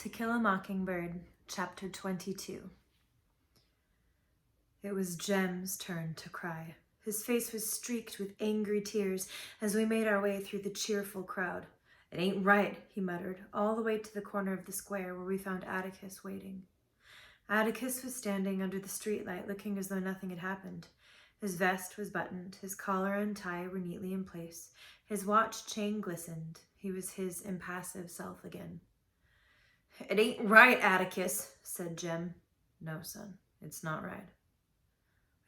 To Kill a Mockingbird, Chapter 22. It was Jem's turn to cry. His face was streaked with angry tears as we made our way through the cheerful crowd. "It ain't right," he muttered, all the way to the corner of the square where we found Atticus waiting. Atticus was standing under the streetlight looking as though nothing had happened. His vest was buttoned, his collar and tie were neatly in place, his watch chain glistened. He was his impassive self again. "It ain't right, Atticus," said Jem. "No, son, it's not right."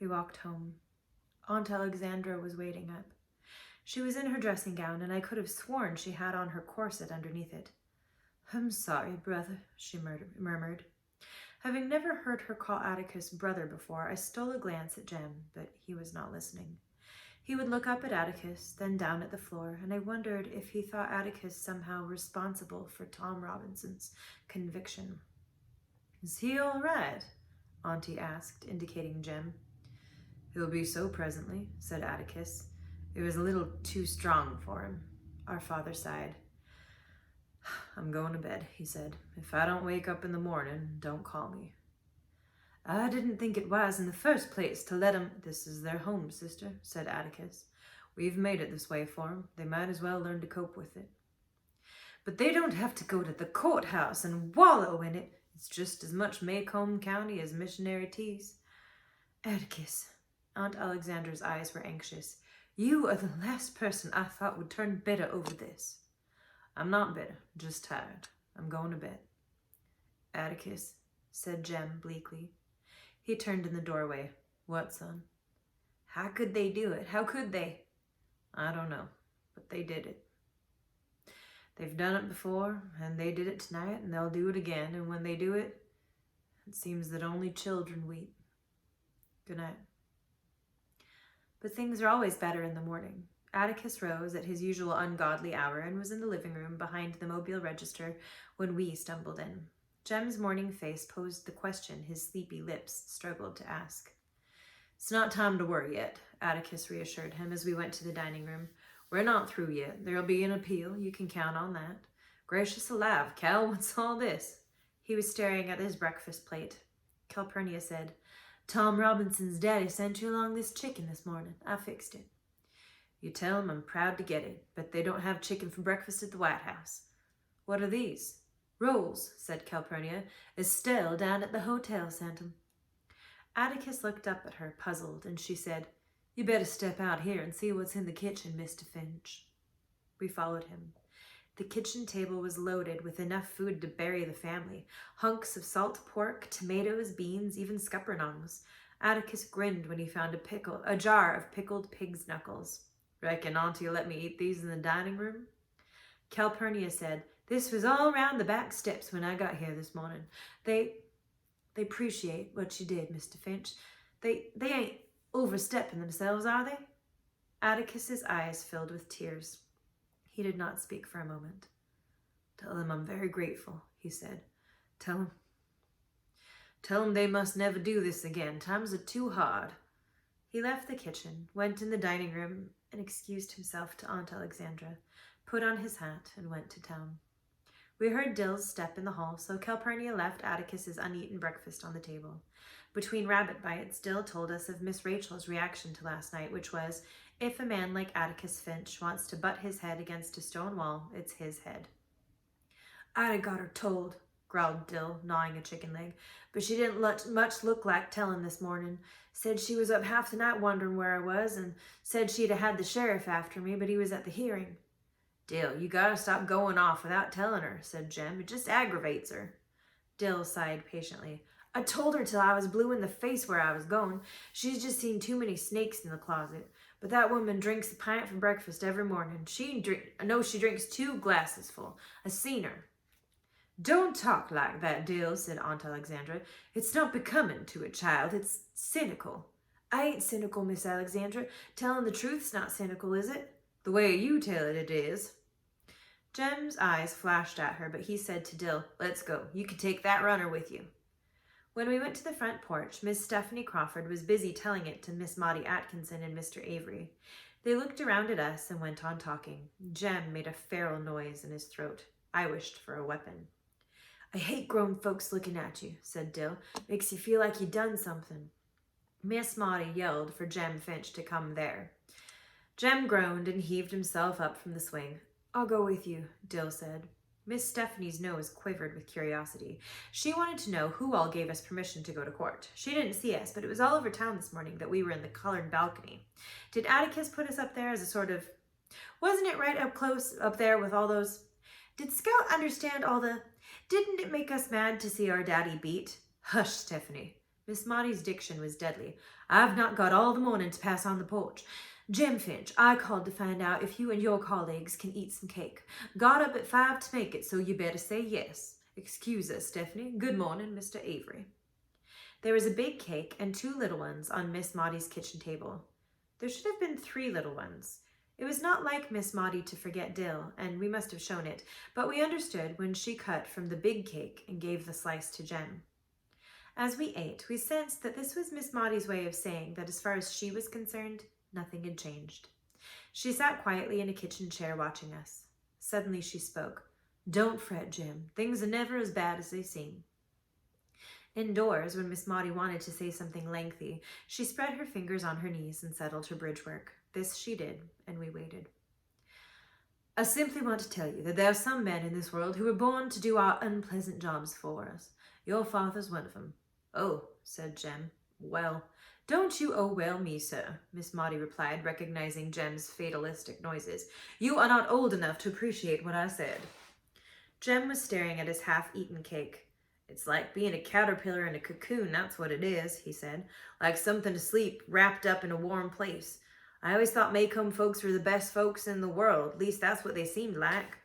We walked home. Aunt Alexandra was waiting up. She was in her dressing gown, and I could have sworn she had on her corset underneath it. "I'm sorry, brother," she murmured. Having never heard her call Atticus brother before, I stole a glance at Jem, but he was not listening. He would look up at Atticus, then down at the floor, and I wondered if he thought Atticus somehow responsible for Tom Robinson's conviction. "Is he all right?" Auntie asked, indicating Jem. "He'll be so presently," said Atticus. "It was a little too strong for him." Our father sighed. "I'm going to bed," he said. "If I don't wake up in the morning, don't call me." "I didn't think it wise in the first place to let 'em—" "This is their home, sister," said Atticus. "We've made it this way for 'em. They might as well learn to cope with it." "But they don't have to go to the courthouse and wallow in it. It's just as much Macomb County as missionary teas." "Atticus," Aunt Alexandra's eyes were anxious, "you are the last person I thought would turn bitter over this." "I'm not bitter, just tired. I'm going to bed." "Atticus," said Jem bleakly. He turned in the doorway. "What, son?" "How could they do it? How could they?" "I don't know, but they did it. They've done it before, and they did it tonight, and they'll do it again, and when they do it, it seems that only children weep. Good night." But things are always better in the morning. Atticus rose at his usual ungodly hour and was in the living room behind the Mobile register when we stumbled in. Jem's morning face posed the question his sleepy lips struggled to ask. "It's not time to worry yet," Atticus reassured him as we went to the dining room. "We're not through yet. There'll be an appeal. You can count on that." "Gracious alive, Cal, what's all this?" He was staring at his breakfast plate. Calpurnia said, "Tom Robinson's daddy sent you along this chicken this morning. I fixed it." "You tell him I'm proud to get it, but they don't have chicken for breakfast at the White House." "What are these?" "Rolls," said Calpurnia. "Estelle down at the hotel sent them." Atticus looked up at her, puzzled, and she said, "You better step out here and see what's in the kitchen, Mr. Finch." We followed him. The kitchen table was loaded with enough food to bury the family. Hunks of salt pork, tomatoes, beans, even scuppernongs. Atticus grinned when he found a jar of pickled pig's knuckles. "Reckon Auntie'll let me eat these in the dining room?" Calpurnia said, "This was all round the back steps when I got here this morning. They appreciate what you did, Mr. Finch. They ain't overstepping themselves, are they?" Atticus's eyes filled with tears. He did not speak for a moment. "Tell them I'm very grateful," he said. Tell them they must never do this again. Times are too hard." He left the kitchen, went in the dining room, and excused himself to Aunt Alexandra, put on his hat, and went to town. We heard Dill's step in the hall, so Calpurnia left Atticus's uneaten breakfast on the table. Between rabbit bites, Dill told us of Miss Rachel's reaction to last night, which was, if a man like Atticus Finch wants to butt his head against a stone wall, it's his head. "I'd have got her told," growled Dill, gnawing a chicken leg, "but she didn't much look like telling this morning. Said she was up half the night wondering where I was, and said she'd have had the sheriff after me, but he was at the hearing." "Dill, you gotta stop going off without telling her," said Jem. "It just aggravates her." Dill sighed patiently. "I told her till I was blue in the face where I was going. She's just seen too many snakes in the closet. But that woman drinks a pint for breakfast every morning. She drinks 2 glasses full. I seen her." "Don't talk like that, Dill," said Aunt Alexandra. "It's not becoming to a child. It's cynical." "I ain't cynical, Miss Alexandra. Telling the truth's not cynical, is it?" "The way you tell it, it is." Jem's eyes flashed at her, but he said to Dill, "Let's go. You can take that runner with you." When we went to the front porch, Miss Stephanie Crawford was busy telling it to Miss Maudie Atkinson and Mr. Avery. They looked around at us and went on talking. Jem made a feral noise in his throat. I wished for a weapon. I hate grown folks looking at you, said Dill. Makes you feel like you done something. Miss Maudie yelled for Jem Finch to come there. Jem groaned and heaved himself up from the swing. I'll go with you, Dill said. Miss Stephanie's nose quivered with curiosity. She wanted to know who all gave us permission to go to court. She didn't see us, but it was all over town this morning that we were in the colored balcony. Did Atticus put us up there as a sort of... Wasn't it right up close up there with all those... Did Scout understand all the... Didn't it make us mad to see our daddy beat? Hush, Stephanie. Miss Maudie's diction was deadly. I've not got all the morning to pass on the porch. Jem Finch, I called to find out if you and your colleagues can eat some cake. Got up at 5 to make it, so you better say yes. Excuse us, Stephanie. Good morning, Mr. Avery. There was a big cake and 2 little ones on Miss Maudie's kitchen table. There should have been 3 little ones. It was not like Miss Maudie to forget Dill, and we must have shown it, but we understood when she cut from the big cake and gave the slice to Jem. As we ate, we sensed that this was Miss Maudie's way of saying that as far as she was concerned, nothing had changed. She sat quietly in a kitchen chair watching us. Suddenly she spoke. Don't fret, Jem. Things are never as bad as they seem. Indoors, when Miss Maudie wanted to say something lengthy, she spread her fingers on her knees and settled her bridge work. This she did, and we waited. I simply want to tell you that there are some men in this world who were born to do our unpleasant jobs for us. Your father's one of them. Oh, said Jem. Well, don't you well me, sir, Miss Maudie replied, recognizing Jem's fatalistic noises. You are not old enough to appreciate what I said. Jem was staring at his half-eaten cake. It's like being a caterpillar in a cocoon, that's what it is, he said. Like something to sleep, wrapped up in a warm place. I always thought Maycomb folks were the best folks in the world. At least that's what they seemed like.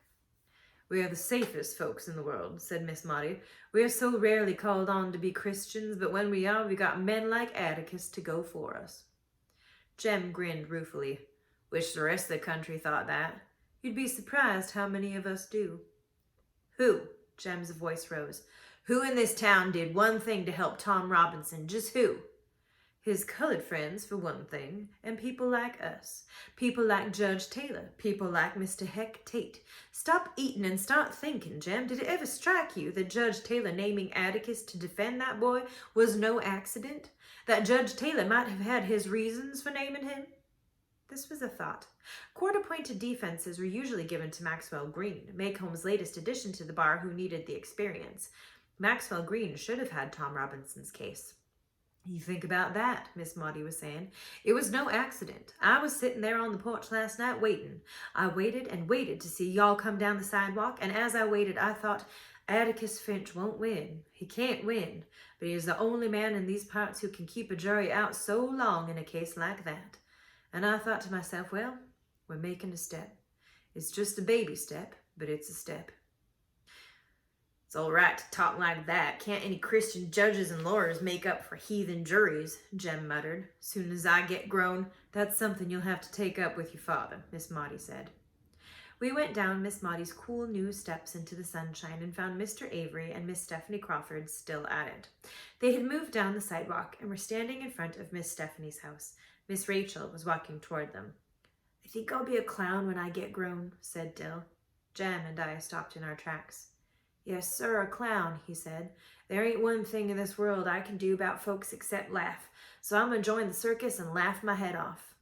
We are the safest folks in the world, said Miss Maudie. We are so rarely called on to be Christians, but when we are, we got men like Atticus to go for us. Jem grinned ruefully. Wish the rest of the country thought that. You'd be surprised how many of us do. Who? Jem's voice rose. Who in this town did one thing to help Tom Robinson? Just who? His colored friends, for one thing, and people like us. People like Judge Taylor. People like Mr. Heck Tate. Stop eating and start thinking, Jem. Did it ever strike you that Judge Taylor naming Atticus to defend that boy was no accident? That Judge Taylor might have had his reasons for naming him? This was a thought. Court-appointed defenses were usually given to Maxwell Green, Maycomb's latest addition to the bar who needed the experience. Maxwell Green should have had Tom Robinson's case. You think about that, Miss Maudie was saying. It was no accident. I was sitting there on the porch last night waiting. I waited and waited to see y'all come down the sidewalk, and as I waited, I thought, Atticus Finch won't win. He can't win, but he is the only man in these parts who can keep a jury out so long in a case like that. And I thought to myself, well, we're making a step. It's just a baby step, but it's a step. It's all right to talk like that. Can't any Christian judges and lawyers make up for heathen juries, Jem muttered. Soon as I get grown, that's something you'll have to take up with your father, Miss Maudie said. We went down Miss Maudie's cool new steps into the sunshine and found Mr. Avery and Miss Stephanie Crawford still at it. They had moved down the sidewalk and were standing in front of Miss Stephanie's house. Miss Rachel was walking toward them. I think I'll be a clown when I get grown, said Dill. Jem and I stopped in our tracks. Yes, sir, a clown, he said. There ain't one thing in this world I can do about folks except laugh, so I'm going to join the circus and laugh my head off.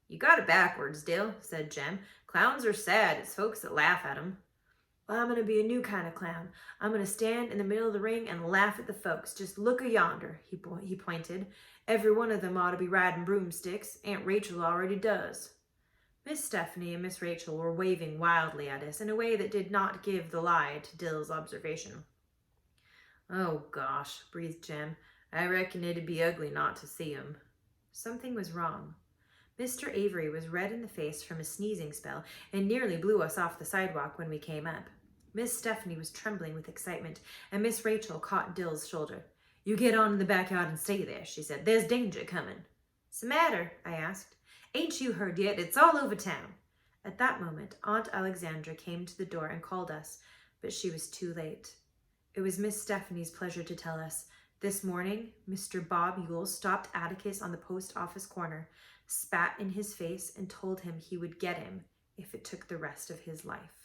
You got it backwards, Dill, said Jem. Clowns are sad. It's folks that laugh at 'em. Well, I'm going to be a new kind of clown. I'm going to stand in the middle of the ring and laugh at the folks. Just look a-yonder, he pointed. Every one of them ought to be riding broomsticks. Aunt Rachel already does. Miss Stephanie and Miss Rachel were waving wildly at us in a way that did not give the lie to Dill's observation. Oh, gosh, breathed Jem. I reckon it'd be ugly not to see 'em. Something was wrong. Mr. Avery was red in the face from a sneezing spell and nearly blew us off the sidewalk when we came up. Miss Stephanie was trembling with excitement, and Miss Rachel caught Dill's shoulder. You get on in the backyard and stay there, she said. There's danger coming. What's the matter? I asked. Ain't you heard yet? It's all over town. At that moment, Aunt Alexandra came to the door and called us, but she was too late. It was Miss Stephanie's pleasure to tell us, this morning, Mr. Bob Yule stopped Atticus on the post office corner, spat in his face, and told him he would get him if it took the rest of his life.